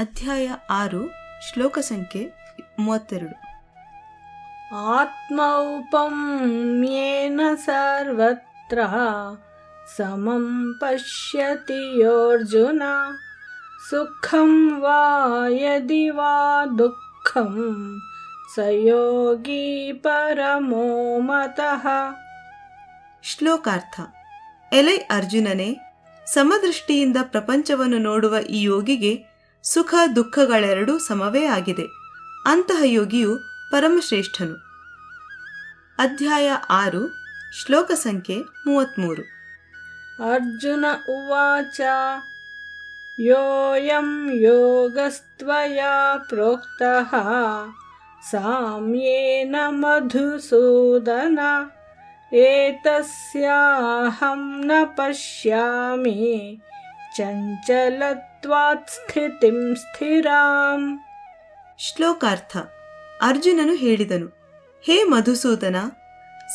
ಅಧ್ಯಾಯ 6 ಶ್ಲೋಕ ಸಂಖ್ಯೆ 32. ಆತ್ಮೌಪಮ್ಯೇನ ಸರ್ವತ್ರ ಸಮಂ ಪಶ್ಯತಿ ಯೋರ್ಜುನ ಸುಖಂ ವಾ ಯದಿ ವಾ ದುಃಖಂ ಸ ಯೋಗಿ ಪರಮೋ ಮತಃ. ಶ್ಲೋಕಾರ್ಥ. ಎಲೈ ಅರ್ಜುನನೇ, ಸಮದೃಷ್ಟಿಯಿಂದ ಪ್ರಪಂಚವನ್ನು ನೋಡುವ ಈ ಯೋಗಿಗೆ ಸುಖ ದುಃಖಗಳೆರಡೂ ಸಮವೇ ಆಗಿದೆ. ಅಂತಹ ಯೋಗಿಯು ಪರಮಶ್ರೇಷ್ಠನು. ಅಧ್ಯಾಯ 6 ಶ್ಲೋಕ ಸಂಖ್ಯೆ 33. ಅರ್ಜುನ ಉವಾಚ ಯೋಯಂ ಯೋಗಸ್ತ್ವಯಾ ಪ್ರೋಕ್ತಃ ಸಾಮ್ಯೇನ ಮಧುಸೂದನ ಏತಸ್ಯಾಹಂ ನ ಪಶ್ಯಾಮಿ ಚಂಚಲತ್ವಾತ್ ಸ್ಥಿತಿಂ ಸ್ಥಿರಾಂ. ಶ್ಲೋಕಾರ್ಥ. ಅರ್ಜುನನು ಹೇಳಿದನು, ಹೇ ಮಧುಸೂದನ,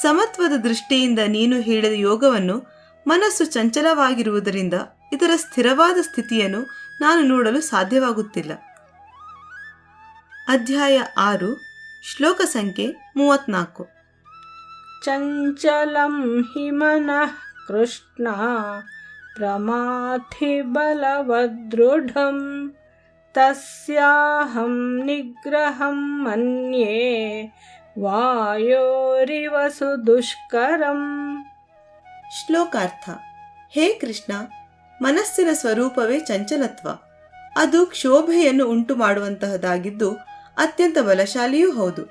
ಸಮತ್ವದ ದೃಷ್ಟಿಯಿಂದ ನೀನು ಹೇಳಿದ ಯೋಗವನ್ನು ಮನಸ್ಸು ಚಂಚಲವಾಗಿರುವುದರಿಂದ ಇದರ ಸ್ಥಿರವಾದ ಸ್ಥಿತಿಯನ್ನು ನಾನು ನೋಡಲು ಸಾಧ್ಯವಾಗುತ್ತಿಲ್ಲ. ಅಧ್ಯಾಯ 6 ಶ್ಲೋಕ ಸಂಖ್ಯೆ 34. ಚಂಚಲಂ ಹಿ ಮನಃ ಕೃಷ್ಣ ಪ್ರಮಾಥಿ ಬಲವದೃಢಂ ತಸ್ಯಾಹಂ ನಿಗ್ರಹಂ ಮನ್ಯೇ ವಾಯೋರಿವ ಸುದುಷ್ಕರಂ. ಶ್ಲೋಕಾರ್ಥ. ಹೇ ಕೃಷ್ಣ, ಮನಸ್ಸಿನ ಸ್ವರೂಪವೇ ಚಂಚಲತ್ವ. ಅದು ಕ್ಷೋಭೆಯನ್ನು ಉಂಟು ಮಾಡುವಂತಹದ್ದಾಗಿದ್ದು ಅತ್ಯಂತ ಬಲಶಾಲಿಯೂ ಹೌದು.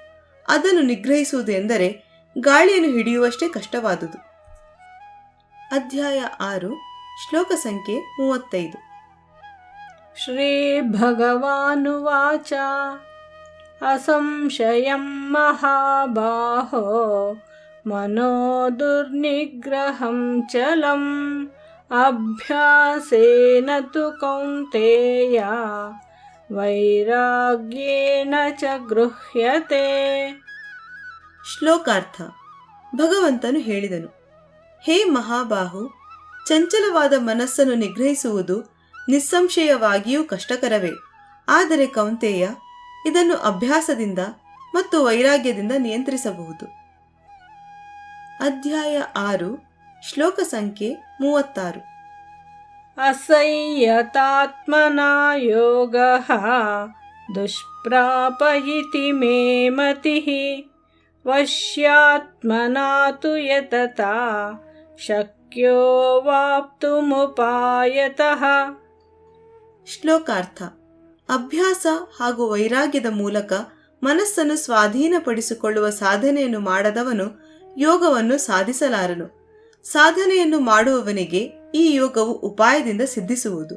ಅದನ್ನು ನಿಗ್ರಹಿಸುವುದು ಎಂದರೆ ಗಾಳಿಯನ್ನು ಹಿಡಿಯುವಷ್ಟೇ ಕಷ್ಟವಾದುದು. ಅಧ್ಯಾಯ 6 ಶ್ಲೋಕ ಸಂಖ್ಯೆ 35. ಶ್ರೀ ಭಗವಾನುವಾಚ ಅಸಂಶಯಂ ಮಹಾಬಾಹೋ ಮನೋ ದುರ್ನಿಗ್ರಹಂ ಚಲಂ ಅಭ್ಯಾಸೇನ ತು ಕೌಂತೇಯ ವೈರಾಗ್ಯೇನ ಚ ಗೃಹ್ಯತೆ. ಶ್ಲೋಕಾರ್ಥ. ಭಗವಂತನು ಹೇಳಿದನು, ಹೇ ಮಹಾಬಾಹು, ಚಂಚಲವಾದ ಮನಸ್ಸನ್ನು ನಿಗ್ರಹಿಸುವುದು ನಿಸ್ಸಂಶಯವಾಗಿಯೂ ಕಷ್ಟಕರವೇ. ಆದರೆ ಕೌಂತೇಯ, ಇದನ್ನು ಅಭ್ಯಾಸದಿಂದ ಮತ್ತು ವೈರಾಗ್ಯದಿಂದ ನಿಯಂತ್ರಿಸಬಹುದು. ಅಧ್ಯಾಯ 6 ಶ್ಲೋಕ ಸಂಖ್ಯೆ 36. ಅಸಂಯತಾತ್ಮನಾ ಯೋಗಃ ದುಷ್ಪ್ರಾಪ ಇತಿ ಮೇ ಮತಿಃ ವಶ್ಯಾತ್ಮನಾ ತು ಯತತಾ ಶಕ್ಯೋ ವಾಪ್ತುಮುಪಾಯತಃ. ಶ್ಲೋಕಾರ್ಥ. ಅಭ್ಯಾಸ ಹಾಗೂ ವೈರಾಗ್ಯದ ಮೂಲಕ ಮನಸ್ಸನ್ನು ಸ್ವಾಧೀನಪಡಿಸಿಕೊಳ್ಳುವ ಸಾಧನೆಯನ್ನು ಮಾಡದವನು ಯೋಗವನ್ನು ಸಾಧಿಸಲಾರನು. ಸಾಧನೆಯನ್ನು ಮಾಡುವವನಿಗೆ ಈ ಯೋಗವು ಉಪಾಯದಿಂದ ಸಿದ್ಧಿಸುವುದು.